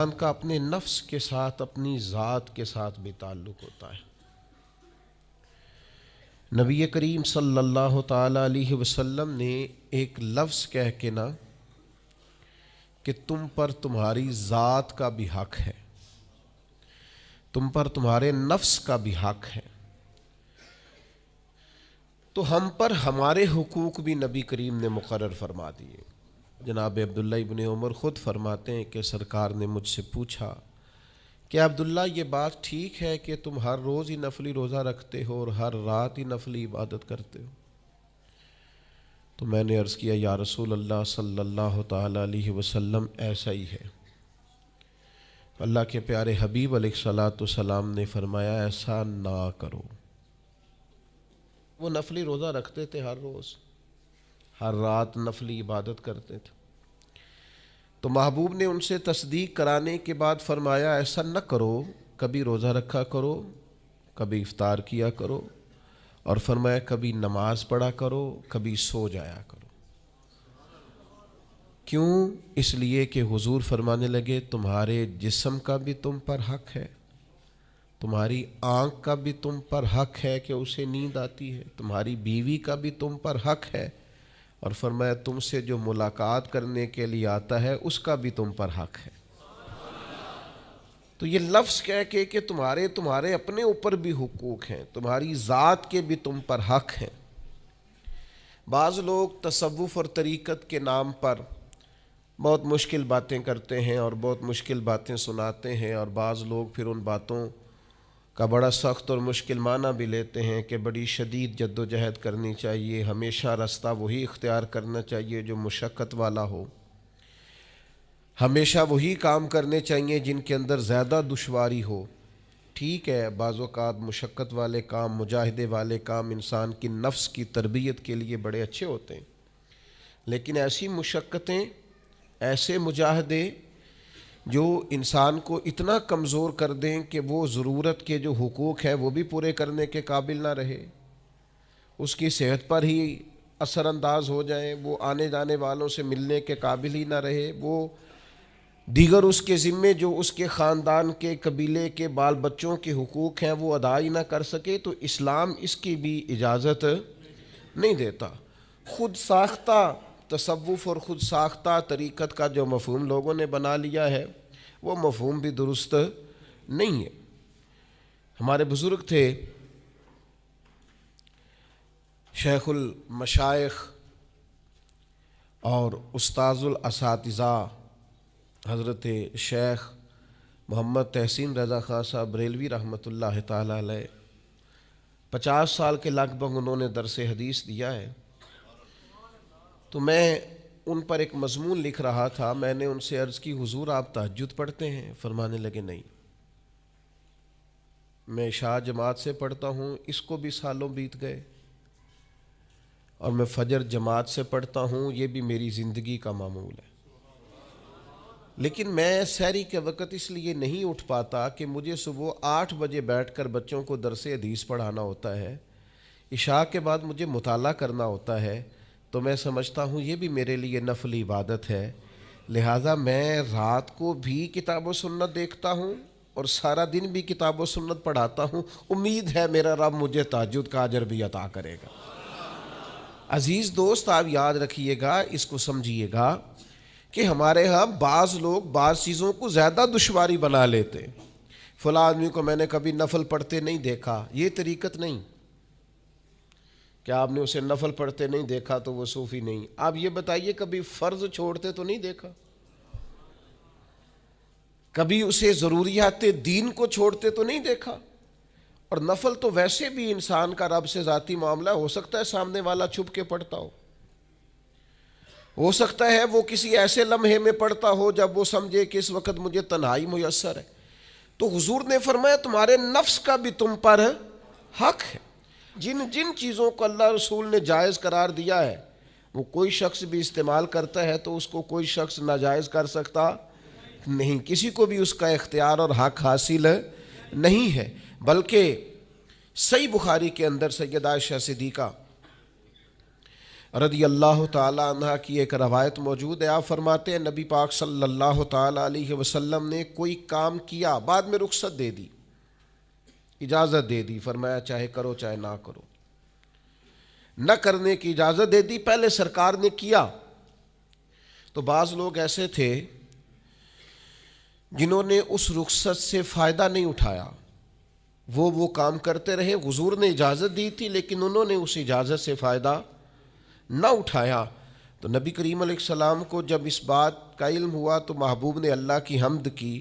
انسان کا اپنے نفس کے ساتھ، اپنی ذات کے ساتھ بھی تعلق ہوتا ہے۔ نبی کریم صلی اللہ تعالی علیہ وسلم نے ایک لفظ کہہ کے نا کہ تم پر تمہاری ذات کا بھی حق ہے، تم پر تمہارے نفس کا بھی حق ہے، تو ہم پر ہمارے حقوق بھی نبی کریم نے مقرر فرما دیے۔ جناب عبداللہ ابن عمر خود فرماتے ہیں کہ سرکار نے مجھ سے پوچھا کہ عبداللہ یہ بات ٹھیک ہے کہ تم ہر روز ہی نفلی روزہ رکھتے ہو اور ہر رات ہی نفلی عبادت کرتے ہو؟ تو میں نے عرض کیا یا رسول اللہ صلی اللہ تعالی علیہ وسلم ایسا ہی ہے۔ اللہ کے پیارے حبیب علیہ الصلاۃ والسلام نے فرمایا ایسا نہ کرو۔ وہ نفلی روزہ رکھتے تھے، ہر روز ہر رات نفلی عبادت کرتے تھے، تو محبوب نے ان سے تصدیق کرانے کے بعد فرمایا ایسا نہ کرو، کبھی روزہ رکھا کرو، کبھی افطار کیا کرو، اور فرمایا کبھی نماز پڑھا کرو، کبھی سو جایا کرو۔ کیوں؟ اس لیے کہ حضور فرمانے لگے تمہارے جسم کا بھی تم پر حق ہے، تمہاری آنکھ کا بھی تم پر حق ہے کہ اسے نیند آتی ہے، تمہاری بیوی کا بھی تم پر حق ہے، اور فرمایا تم سے جو ملاقات کرنے کے لیے آتا ہے اس کا بھی تم پر حق ہے۔ تو یہ لفظ کہہ کے کہ تمہارے اپنے اوپر بھی حقوق ہیں، تمہاری ذات کے بھی تم پر حق ہیں۔ بعض لوگ تصوف اور طریقت کے نام پر بہت مشکل باتیں کرتے ہیں اور بہت مشکل باتیں سناتے ہیں، اور بعض لوگ پھر ان باتوں کا بڑا سخت اور مشکل معنی بھی لیتے ہیں کہ بڑی شدید جد و جہد کرنی چاہیے، ہمیشہ راستہ وہی اختیار کرنا چاہیے جو مشقت والا ہو، ہمیشہ وہی کام کرنے چاہیے جن کے اندر زیادہ دشواری ہو۔ ٹھیک ہے، بعض اوقات مشقت والے کام، مجاہدے والے کام انسان کی نفس کی تربیت کے لیے بڑے اچھے ہوتے ہیں، لیکن ایسی مشقتیں، ایسے مجاہدے جو انسان کو اتنا کمزور کر دیں کہ وہ ضرورت کے جو حقوق ہیں وہ بھی پورے کرنے کے قابل نہ رہے، اس کی صحت پر ہی اثر انداز ہو جائیں، وہ آنے جانے والوں سے ملنے کے قابل ہی نہ رہے، وہ دیگر اس کے ذمے جو اس کے خاندان کے قبیلے کے بال بچوں کے حقوق ہیں وہ ادا ہی نہ کر سکے، تو اسلام اس کی بھی اجازت نہیں دیتا۔ خود ساختہ تصوف اور خود ساختہ طریقت کا جو مفہوم لوگوں نے بنا لیا ہے وہ مفہوم بھی درست نہیں ہے۔ ہمارے بزرگ تھے شیخ المشائخ اور استاذ الاساتذہ حضرت شیخ محمد تحسین رضا خان صاحب بریلوی رحمۃ اللہ تعالی علیہ، 50 سال کے لگ بھگ انہوں نے درس حدیث دیا ہے۔ تو میں ان پر ایک مضمون لکھ رہا تھا، میں نے ان سے عرض کی حضور آپ تہجد پڑھتے ہیں؟ فرمانے لگے نہیں، میں عشاء جماعت سے پڑھتا ہوں، اس کو بھی سالوں بیت گئے، اور میں فجر جماعت سے پڑھتا ہوں، یہ بھی میری زندگی کا معمول ہے، لیکن میں سحری کے وقت اس لیے نہیں اٹھ پاتا کہ مجھے صبح 8 بجے بیٹھ کر بچوں کو درس حدیث پڑھانا ہوتا ہے، عشاء کے بعد مجھے مطالعہ کرنا ہوتا ہے، تو میں سمجھتا ہوں یہ بھی میرے لیے نفلی عبادت ہے، لہٰذا میں رات کو بھی کتاب و سنت دیکھتا ہوں اور سارا دن بھی کتاب و سنت پڑھاتا ہوں، امید ہے میرا رب مجھے تہجد کا اجر بھی عطا کرے گا۔ عزیز دوست، آپ یاد رکھیے گا، اس کو سمجھیے گا کہ ہمارے ہاں بعض لوگ بعض چیزوں کو زیادہ دشواری بنا لیتے، فلاں آدمی کو میں نے کبھی نفل پڑھتے نہیں دیکھا، یہ طریقت نہیں کہ آپ نے اسے نفل پڑھتے نہیں دیکھا تو وہ صوفی نہیں۔ آپ یہ بتائیے کبھی فرض چھوڑتے تو نہیں دیکھا، کبھی اسے ضروریات دین کو چھوڑتے تو نہیں دیکھا، اور نفل تو ویسے بھی انسان کا رب سے ذاتی معاملہ، ہو سکتا ہے سامنے والا چھپ کے پڑھتا ہو سکتا ہے وہ کسی ایسے لمحے میں پڑھتا ہو جب وہ سمجھے کہ اس وقت مجھے تنہائی میسر ہے، تو حضور نے فرمایا تمہارے نفس کا بھی تم پر حق ہے۔ جن چیزوں کو اللہ رسول نے جائز قرار دیا ہے وہ کوئی شخص بھی استعمال کرتا ہے تو اس کو کوئی شخص ناجائز کر سکتا نہیں، کسی کو بھی اس کا اختیار اور حق حاصل نہیں ہے۔ بلکہ صحیح بخاری کے اندر سیدہ عائشہ صدیقہ رضی اللہ تعالی عنہ کی ایک روایت موجود ہے، آپ فرماتے ہیں نبی پاک صلی اللہ تعالی علیہ وسلم نے کوئی کام کیا، بعد میں رخصت دے دی، اجازت دے دی، فرمایا چاہے کرو چاہے نہ کرو، نہ کرنے کی اجازت دے دی، پہلے سرکار نے کیا تو بعض لوگ ایسے تھے جنہوں نے اس رخصت سے فائدہ نہیں اٹھایا، وہ کام کرتے رہے، حضور نے اجازت دی تھی لیکن انہوں نے اس اجازت سے فائدہ نہ اٹھایا۔ تو نبی کریم علیہ السلام کو جب اس بات کا علم ہوا تو محبوب نے اللہ کی حمد کی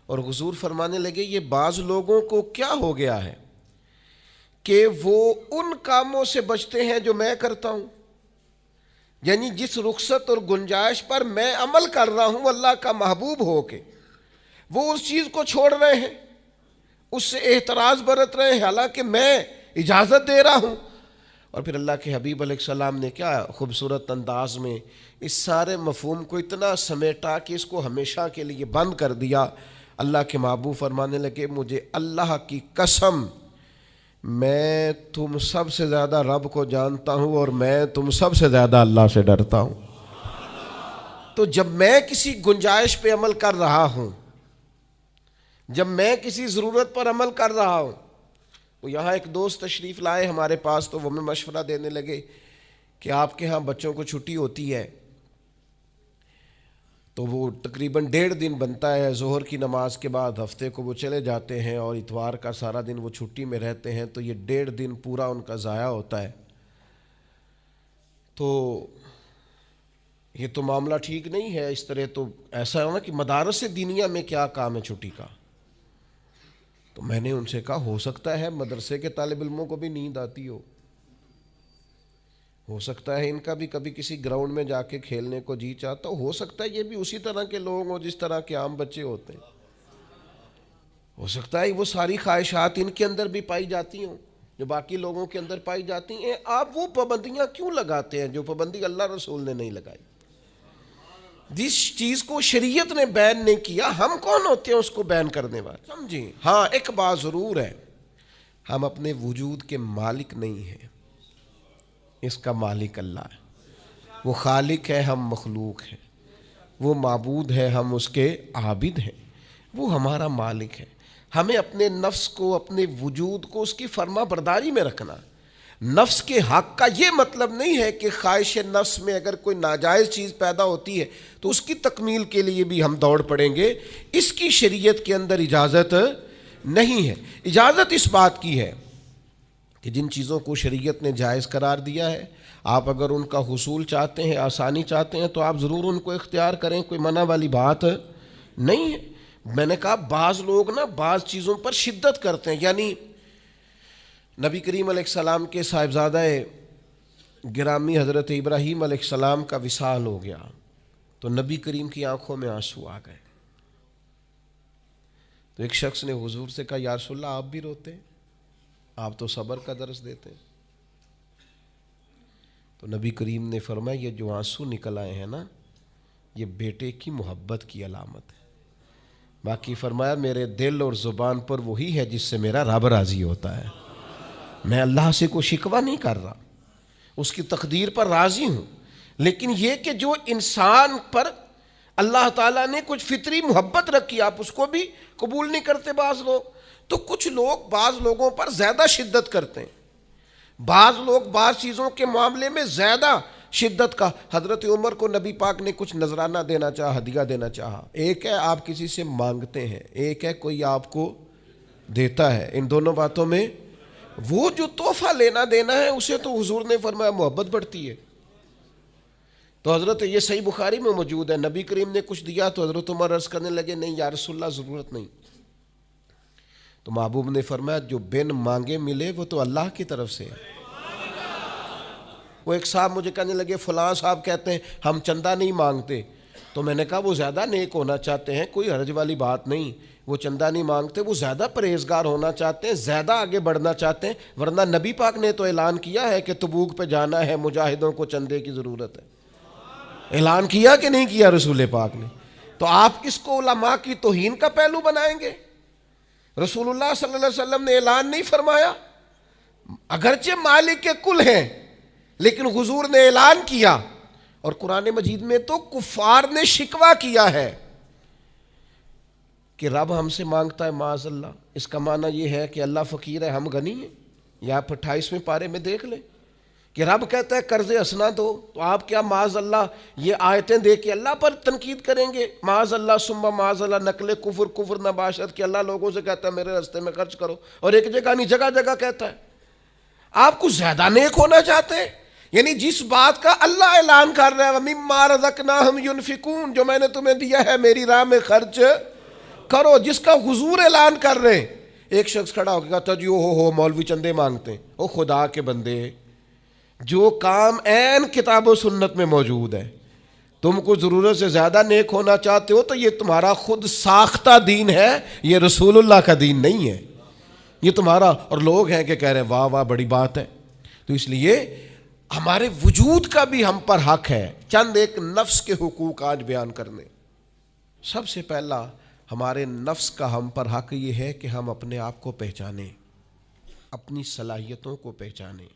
اور حضور فرمانے لگے یہ بعض لوگوں کو کیا ہو گیا ہے کہ وہ ان کاموں سے بچتے ہیں جو میں کرتا ہوں، یعنی جس رخصت اور گنجائش پر میں عمل کر رہا ہوں اللہ کا محبوب ہو کے، وہ اس چیز کو چھوڑ رہے ہیں، اس سے احتراز برت رہے ہیں حالانکہ میں اجازت دے رہا ہوں۔ اور پھر اللہ کے حبیب علیہ السلام نے کیا خوبصورت انداز میں اس سارے مفہوم کو اتنا سمیٹا کہ اس کو ہمیشہ کے لیے بند کر دیا۔ اللہ کے محبوب فرمانے لگے مجھے اللہ کی قسم میں تم سب سے زیادہ رب کو جانتا ہوں اور میں تم سب سے زیادہ اللہ سے ڈرتا ہوں۔ تو جب میں کسی گنجائش پہ عمل کر رہا ہوں، جب میں کسی ضرورت پر عمل کر رہا ہوں، وہ یہاں ایک دوست تشریف لائے ہمارے پاس تو وہ ہمیں مشورہ دینے لگے کہ آپ کے ہاں بچوں کو چھٹی ہوتی ہے تو وہ تقریباً 1.5 دن بنتا ہے، ظہر کی نماز کے بعد ہفتے کو وہ چلے جاتے ہیں اور اتوار کا سارا دن وہ چھٹی میں رہتے ہیں، تو یہ 1.5 دن پورا ان کا ضائع ہوتا ہے۔ تو یہ تو معاملہ ٹھیک نہیں ہے، اس طرح تو ایسا ہے نا کہ مدارس دینیہ میں کیا کام ہے چھٹی کا؟ تو میں نے ان سے کہا ہو سکتا ہے مدرسے کے طالب علموں کو بھی نیند آتی ہو سکتا ہے ان کا بھی کبھی کسی گراؤنڈ میں جا کے کھیلنے کو جی چاہتا ہو سکتا ہے یہ بھی اسی طرح کے لوگ ہوں جس طرح کے عام بچے ہوتے ہیں، ہو سکتا ہے وہ ساری خواہشات ان کے اندر بھی پائی جاتی ہوں جو باقی لوگوں کے اندر پائی جاتی ہیں۔ آپ وہ پابندیاں کیوں لگاتے ہیں جو پابندی اللہ رسول نے نہیں لگائی؟ جس چیز کو شریعت نے بین نہیں کیا ہم کون ہوتے ہیں اس کو بین کرنے والے؟ سمجھیں؟ ہاں ایک بات ضرور ہے، ہم اپنے وجود کے مالک نہیں ہیں، اس کا مالک اللہ ہے، وہ خالق ہے ہم مخلوق ہیں، وہ معبود ہے ہم اس کے عابد ہیں، وہ ہمارا مالک ہے۔ ہمیں اپنے نفس کو اپنے وجود کو اس کی فرما برداری میں رکھنا۔ نفس کے حق کا یہ مطلب نہیں ہے کہ خواہش نفس میں اگر کوئی ناجائز چیز پیدا ہوتی ہے تو اس کی تکمیل کے لیے بھی ہم دوڑ پڑیں گے، اس کی شریعت کے اندر اجازت نہیں ہے۔ اجازت اس بات کی ہے کہ جن چیزوں کو شریعت نے جائز قرار دیا ہے آپ اگر ان کا حصول چاہتے ہیں، آسانی چاہتے ہیں تو آپ ضرور ان کو اختیار کریں، کوئی منع والی بات نہیں ہے۔ میں نے کہا بعض لوگ نا بعض چیزوں پر شدت کرتے ہیں، یعنی نبی کریم علیہ السلام کے صاحبزادہ گرامی حضرت ابراہیم علیہ السلام کا وصال ہو گیا تو نبی کریم کی آنکھوں میں آنسو آ گئے، تو ایک شخص نے حضور سے کہا یا رسول اللہ آپ بھی روتے ہیں، آپ تو صبر کا درس دیتے ہیں۔ تو نبی کریم نے فرمایا یہ جو آنسو نکل آئے ہیں نا یہ بیٹے کی محبت کی علامت ہے، باقی فرمایا میرے دل اور زبان پر وہی ہے جس سے میرا رب راضی ہوتا ہے، میں اللہ سے کوئی شکوہ نہیں کر رہا، اس کی تقدیر پر راضی ہوں، لیکن یہ کہ جو انسان پر اللہ تعالیٰ نے کچھ فطری محبت رکھی آپ اس کو بھی قبول نہیں کرتے بعض لوگ، تو کچھ لوگ بعض لوگوں پر زیادہ شدت کرتے ہیں، بعض لوگ بعض چیزوں کے معاملے میں زیادہ شدت کا۔ حضرت عمر کو نبی پاک نے کچھ نذرانہ دینا چاہا، ہدیہ دینا چاہا، ایک ہے آپ کسی سے مانگتے ہیں، ایک ہے کوئی آپ کو دیتا ہے، ان دونوں باتوں میں وہ جو تحفہ لینا دینا ہے اسے تو حضور نے فرمایا محبت بڑھتی ہے۔ تو حضرت یہ صحیح بخاری میں موجود ہے، نبی کریم نے کچھ دیا تو حضرت عمر عرض کرنے لگے نہیں یا رسول اللہ ضرورت نہیں، تو محبوب نے فرمایا جو بن مانگے ملے وہ تو اللہ کی طرف سے ہے۔ وہ ایک صاحب مجھے کہنے لگے فلاں صاحب کہتے ہیں ہم چندہ نہیں مانگتے، تو میں نے کہا وہ زیادہ نیک ہونا چاہتے ہیں، کوئی حرج والی بات نہیں، وہ چندہ نہیں مانگتے، وہ زیادہ پرہیزگار ہونا چاہتے ہیں، زیادہ آگے بڑھنا چاہتے ہیں، ورنہ نبی پاک نے تو اعلان کیا ہے کہ تبوک پہ جانا ہے، مجاہدوں کو چندے کی ضرورت ہے، اعلان کیا کہ نہیں کیا رسول پاک نے؟ تو آپ اس کو علماء کی توہین کا پہلو بنائیں گے؟ رسول اللہ صلی اللہ علیہ وسلم نے اعلان نہیں فرمایا؟ اگرچہ مالک کل ہیں لیکن حضور نے اعلان کیا، اور قرآن مجید میں تو کفار نے شکوہ کیا ہے کہ رب ہم سے مانگتا ہے معاذ اللہ. اس کا معنی یہ ہے کہ اللہ فقیر ہے، ہم غنی ہیں. یا آپ 28ویں پارے میں دیکھ لیں کہ رب کہتا ہے قرض حسنہ دو، تو آپ کیا معاذ اللہ یہ آیتیں دے کے اللہ پر تنقید کریں گے؟ معاذ اللہ ثم معاذ اللہ، نقل کفر نباشت کہ اللہ لوگوں سے کہتا ہے میرے راستے میں خرچ کرو، اور ایک جگہ نہیں جگہ جگہ کہتا ہے. آپ کچھ زیادہ نیک ہونا چاہتے ہیں؟ یعنی جس بات کا اللہ اعلان کر رہا ہے وَمِمَّا رَزَقْنَاهُمْ يُنْفِقُونَ، جو میں نے تمہیں دیا ہے میری راہ میں خرچ کرو، جس کا حضور اعلان کر رہے ہیں. ایک شخص کھڑا ہو کے کہتا جی ہو مولوی چندے مانگتے ہیں. او خدا کے بندے، جو کام عین کتاب و سنت میں موجود ہے، تم کو ضرورت سے زیادہ نیک ہونا چاہتے ہو تو یہ تمہارا خود ساختہ دین ہے، یہ رسول اللہ کا دین نہیں ہے، یہ تمہارا. اور لوگ ہیں کہ کہہ رہے ہیں واہ واہ بڑی بات ہے. تو اس لیے ہمارے وجود کا بھی ہم پر حق ہے. چند ایک نفس کے حقوق آج بیان کرنے. سب سے پہلا ہمارے نفس کا ہم پر حق یہ ہے کہ ہم اپنے آپ کو پہچانیں، اپنی صلاحیتوں کو پہچانیں،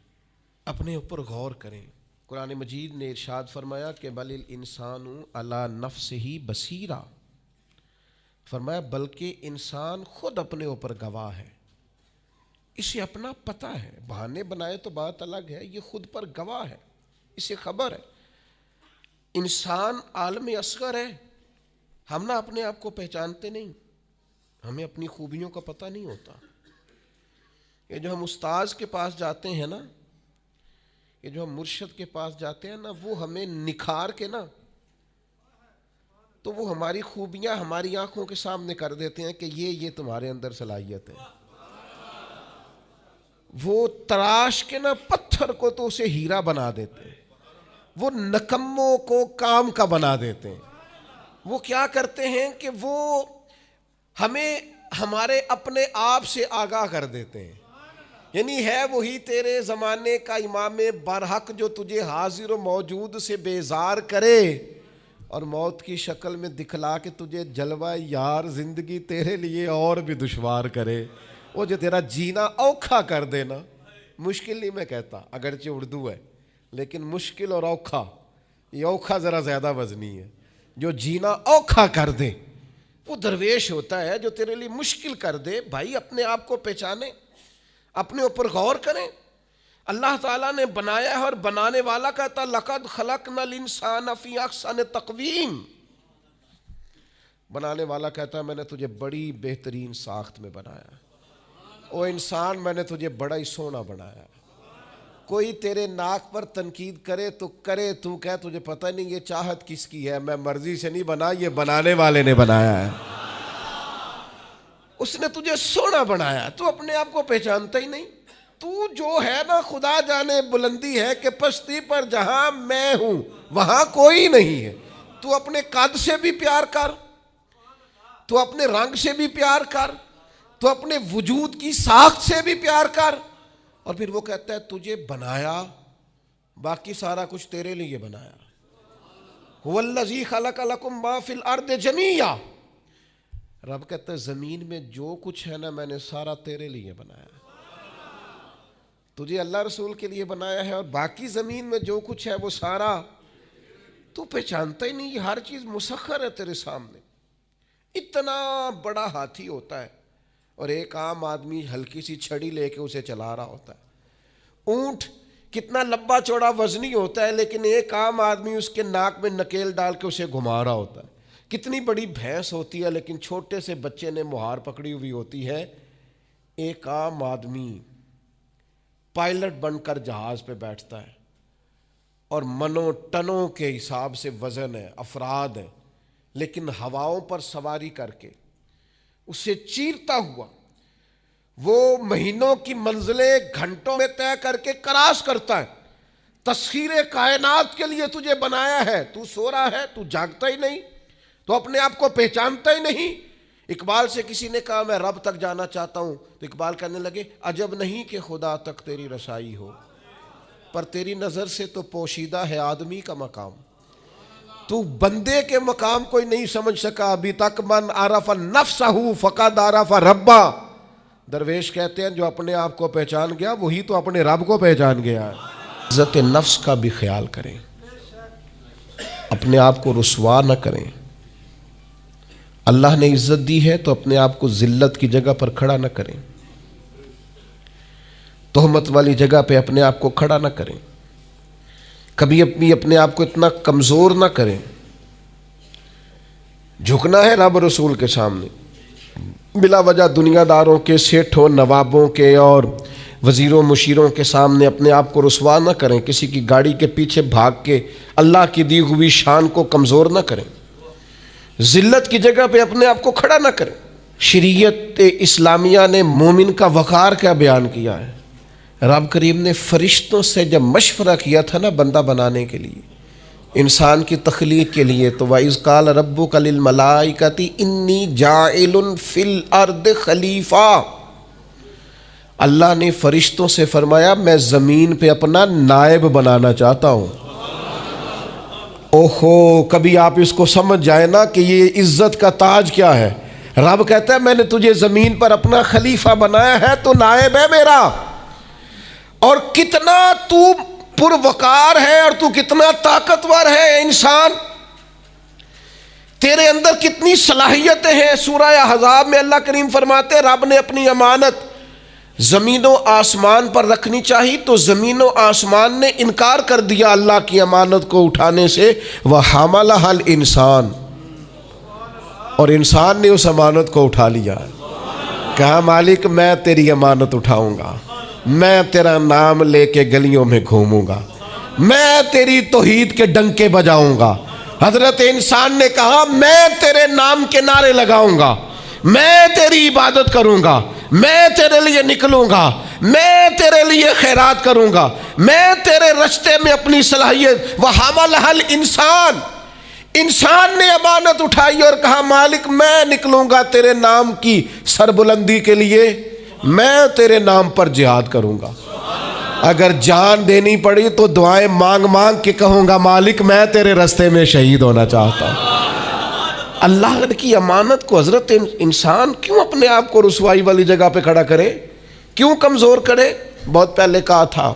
اپنے اوپر غور کریں. قرآن مجید نے ارشاد فرمایا کہ بل الانسان علی نفسہ بصیرہ، فرمایا بلکہ انسان خود اپنے اوپر گواہ ہے، اسے اپنا پتہ ہے. بہانے بنائے تو بات الگ ہے، یہ خود پر گواہ ہے، اسے خبر ہے. انسان عالم اصغر ہے. ہم نہ اپنے آپ کو پہچانتے نہیں، ہمیں اپنی خوبیوں کا پتہ نہیں ہوتا. یہ جو ہم استاذ کے پاس جاتے ہیں نا، یہ جو ہم مرشد کے پاس جاتے ہیں نا، وہ ہمیں نکھار کے نا تو وہ ہماری خوبیاں ہماری آنکھوں کے سامنے کر دیتے ہیں کہ یہ تمہارے اندر صلاحیت ہے. وہ تراش کے نا پتھر کو تو اسے ہیرا بنا دیتے ہیں، وہ نکموں کو کام کا بنا دیتے ہیں. وہ کیا کرتے ہیں کہ وہ ہمیں ہمارے اپنے آپ سے آگاہ کر دیتے ہیں. یعنی ہے وہی تیرے زمانے کا امام برحق جو تجھے حاضر و موجود سے بیزار کرے اور موت کی شکل میں دکھلا کے تجھے جلوہ یار زندگی تیرے لیے اور بھی دشوار کرے. وہ جو تیرا جینا اوکھا کر دینا، مشکل نہیں میں کہتا، اگرچہ اردو ہے لیکن مشکل اور اوکھا، یہ اوکھا ذرا زیادہ وزنی ہے. جو جینا اوکھا کر دے وہ درویش ہوتا ہے، جو تیرے لیے مشکل کر دے. بھائی اپنے آپ کو پہچانے، اپنے اوپر غور کریں. اللہ تعالیٰ نے بنایا ہے اور بنانے والا کہتا لقد خلقنا الانسان فی احسن تقویم. بنانے والا کہتا ہے میں نے تجھے بڑی بہترین ساخت میں بنایا. او انسان میں نے تجھے بڑا ہی سونا بنایا. کوئی تیرے ناک پر تنقید کرے تو کرے، تو کہہ تجھے پتہ نہیں یہ چاہت کس کی ہے، میں مرضی سے نہیں بنا، یہ بنانے والے نے بنایا ہے. اس نے تجھے سونا بنایا، تو اپنے آپ کو پہچانتا ہی نہیں. تو جو ہے نا خدا جانے بلندی ہے کہ پستی پر جہاں میں ہوں وہاں کوئی نہیں ہے. تو اپنے قد سے بھی پیار کر، تو اپنے رنگ سے بھی پیار کر، تو اپنے وجود کی ساخت سے بھی پیار کر. اور پھر وہ کہتا ہے تجھے بنایا، باقی سارا کچھ تیرے لیے بنایا. هو الذی خلق لکم ما فی الارض جمیعا. رب کہتا ہے زمین میں جو کچھ ہے نا میں نے سارا تیرے لیے بنایا. تجھے اللہ رسول کے لیے بنایا ہے، اور باقی زمین میں جو کچھ ہے وہ سارا تو پہچانتا ہی نہیں. یہ ہر چیز مسخر ہے تیرے سامنے. اتنا بڑا ہاتھی ہوتا ہے اور ایک عام آدمی ہلکی سی چھڑی لے کے اسے چلا رہا ہوتا ہے. اونٹ کتنا لمبا چوڑا وزنی ہوتا ہے لیکن ایک عام آدمی اس کے ناک میں نکیل ڈال کے اسے گھما رہا ہوتا ہے. کتنی بڑی بھینس ہوتی ہے لیکن چھوٹے سے بچے نے مہار پکڑی ہوئی ہوتی ہے. ایک عام آدمی پائلٹ بن کر جہاز پہ بیٹھتا ہے اور منوں ٹنوں کے حساب سے وزن ہے، افراد ہیں، لیکن ہواؤں پر سواری کر کے اسے چیرتا ہوا وہ مہینوں کی منزلیں گھنٹوں میں طے کر کے کراس کرتا ہے. تسخیر کائنات کے لیے تجھے بنایا ہے، تو سو رہا ہے، تو جاگتا ہی نہیں، تو اپنے آپ کو پہچانتا ہی نہیں. اقبال سے کسی نے کہا میں رب تک جانا چاہتا ہوں، تو اقبال کہنے لگے عجب نہیں کہ خدا تک تیری رسائی ہو، پر تیری نظر سے تو پوشیدہ ہے آدمی کا مقام. تو بندے کے مقام کوئی نہیں سمجھ سکا ابھی تک. من عرف نفسہ فقد عرف ربا. درویش کہتے ہیں جو اپنے آپ کو پہچان گیا وہی تو اپنے رب کو پہچان گیا ہے. عزت نفس کا بھی خیال کریں، اپنے آپ کو رسوا نہ کریں۔ اللہ نے عزت دی ہے تو اپنے آپ کو ذلت کی جگہ پر کھڑا نہ کریں، تہمت والی جگہ پہ اپنے آپ کو کھڑا نہ کریں، کبھی اپنے آپ کو اتنا کمزور نہ کریں۔ جھکنا ہے رب رسول کے سامنے، بلا وجہ دنیا داروں کے، سیٹھوں، نوابوں کے اور وزیروں مشیروں کے سامنے اپنے آپ کو رسوا نہ کریں، کسی کی گاڑی کے پیچھے بھاگ کے اللہ کی دی ہوئی شان کو کمزور نہ کریں، ذلت کی جگہ پہ اپنے آپ کو کھڑا نہ کریں۔ شریعت اسلامیہ نے مومن کا وقار کیا بیان کیا ہے؟ رب کریم نے فرشتوں سے جب مشورہ کیا تھا نا بندہ بنانے کے لیے، انسان کی تخلیق کے لیے، تو وَإِذْ قَالَ رَبُّكَ لِلْمَلَائِكَةِ إِنِّي جَاعِلٌ فِي الْأَرْضِ خلیفہ، اللہ نے فرشتوں سے فرمایا میں زمین پہ اپنا نائب بنانا چاہتا ہوں۔ اوہو، کبھی آپ اس کو سمجھ جائیں نا کہ یہ عزت کا تاج کیا ہے۔ رب کہتا ہے میں نے تجھے زمین پر اپنا خلیفہ بنایا ہے، تو نائب ہے میرا، اور کتنا تو پروقار ہے اور تو کتنا طاقتور ہے انسان، تیرے اندر کتنی صلاحیتیں ہیں۔ سورہ احزاب میں اللہ کریم فرماتے ہیں رب نے اپنی امانت زمین و آسمان پر رکھنی چاہی تو زمین و آسمان نے انکار کر دیا اللہ کی امانت کو اٹھانے سے، وَحَمَلَهَا الْإِنسان، اور انسان نے اس امانت کو اٹھا لیا، کہا مالک میں تیری امانت اٹھاؤں گا، میں تیرا نام لے کے گلیوں میں گھوموں گا، میں تیری توحید کے ڈنکے بجاؤں گا۔ حضرت انسان نے کہا میں تیرے نام کے نعرے لگاؤں گا، میں تیری عبادت کروں گا، میں تیرے لیے نکلوں گا، میں تیرے لیے خیرات کروں گا، میں تیرے رشتے میں اپنی صلاحیت۔ وَحَمَلَهَا الْإِنسان، انسان نے امانت اٹھائی اور کہا مالک میں نکلوں گا تیرے نام کی سربلندی کے لیے، میں تیرے نام پر جہاد کروں گا، اگر جان دینی پڑی تو دعائیں مانگ مانگ کے کہوں گا مالک میں تیرے رستے میں شہید ہونا چاہتا ہوں۔ اللہ کی امانت کو حضرت انسان کیوں اپنے آپ کو رسوائی والی جگہ پہ کھڑا کرے، کیوں کمزور کرے؟ بہت پہلے کہا تھا،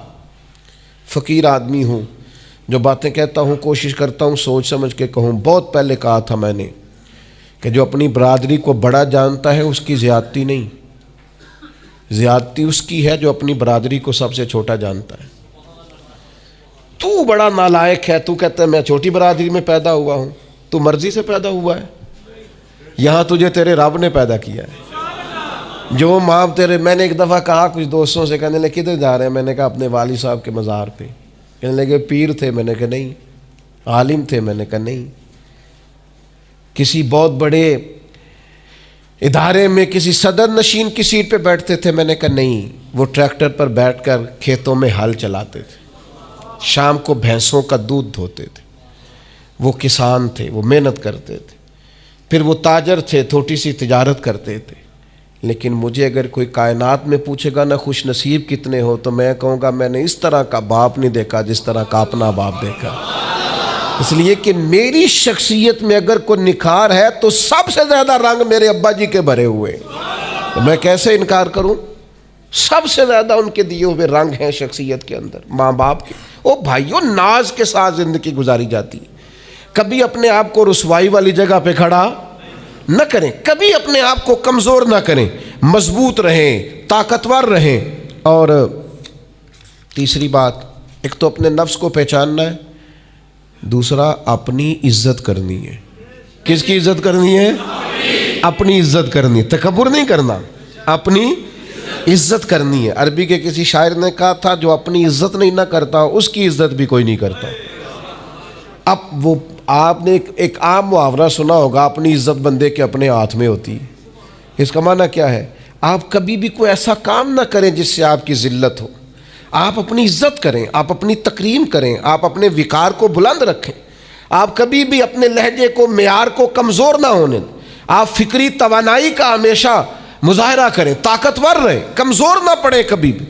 فقیر آدمی ہوں، جو باتیں کہتا ہوں کوشش کرتا ہوں سوچ سمجھ کے کہوں۔ بہت پہلے کہا تھا میں نے کہ جو اپنی برادری کو بڑا جانتا ہے اس کی زیادتی نہیں، زیادتی اس کی ہے جو اپنی برادری کو سب سے چھوٹا جانتا ہے۔ تو بڑا نالائق ہے، تو کہتا ہے میں چھوٹی برادری میں پیدا ہوا ہوں، تو مرضی سے پیدا ہوا ہے، یہاں تجھے تیرے رب نے پیدا کیا ہے۔ جو ماں تیرے، میں نے ایک دفعہ کہا کچھ دوستوں سے، کہنے لگے کدھر جا رہے ہیں؟ میں نے کہا اپنے والد صاحب کے مزار پہ۔ کہنے لگے پیر تھے؟ میں نے کہا نہیں۔ عالم تھے؟ میں نے کہا نہیں۔ کسی بہت بڑے ادارے میں کسی صدر نشین کی سیٹ پہ بیٹھتے تھے؟ میں نے کہا نہیں، وہ ٹریکٹر پر بیٹھ کر کھیتوں میں ہل چلاتے تھے، شام کو بھینسوں کا دودھ دھوتے تھے، وہ کسان تھے، وہ محنت کرتے تھے، پھر وہ تاجر تھے، چھوٹی سی تجارت کرتے تھے۔ لیکن مجھے اگر کوئی کائنات میں پوچھے گا نا خوش نصیب کتنے ہو، تو میں کہوں گا میں نے اس طرح کا باپ نہیں دیکھا جس طرح کا اپنا باپ دیکھا، اس لیے کہ میری شخصیت میں اگر کوئی نکھار ہے تو سب سے زیادہ رنگ میرے ابا جی کے بھرے ہوئے، تو میں کیسے انکار کروں؟ سب سے زیادہ ان کے دیے ہوئے رنگ ہیں شخصیت کے اندر، ماں باپ کے۔ او بھائیوں، ناز کے ساتھ زندگی گزاری جاتی ہے، کبھی اپنے آپ کو رسوائی والی جگہ پہ کھڑا نہ کریں، کبھی اپنے آپ کو کمزور نہ کریں، مضبوط رہیں، طاقتور رہیں۔ اور تیسری بات، ایک تو اپنے نفس کو پہچاننا ہے، دوسرا اپنی عزت کرنی ہے۔ کس کی عزت کرنی ہے؟ اپنی عزت کرنی، تکبر نہیں کرنا، اپنی عزت کرنی ہے۔ عربی کے کسی شاعر نے کہا تھا جو اپنی عزت نہیں نہ کرتا اس کی عزت بھی کوئی نہیں کرتا۔ اب وہ آپ نے ایک عام محاورہ سنا ہوگا، اپنی عزت بندے کے اپنے ہاتھ میں ہوتی ہے۔ اس کا معنی کیا ہے؟ آپ کبھی بھی کوئی ایسا کام نہ کریں جس سے آپ کی ذلت ہو، آپ اپنی عزت کریں، آپ اپنی تکریم کریں، آپ اپنے وقار کو بلند رکھیں، آپ کبھی بھی اپنے لہجے کو، معیار کو کمزور نہ ہونے دیں، آپ فکری توانائی کا ہمیشہ مظاہرہ کریں، طاقتور رہیں، کمزور نہ پڑیں کبھی بھی۔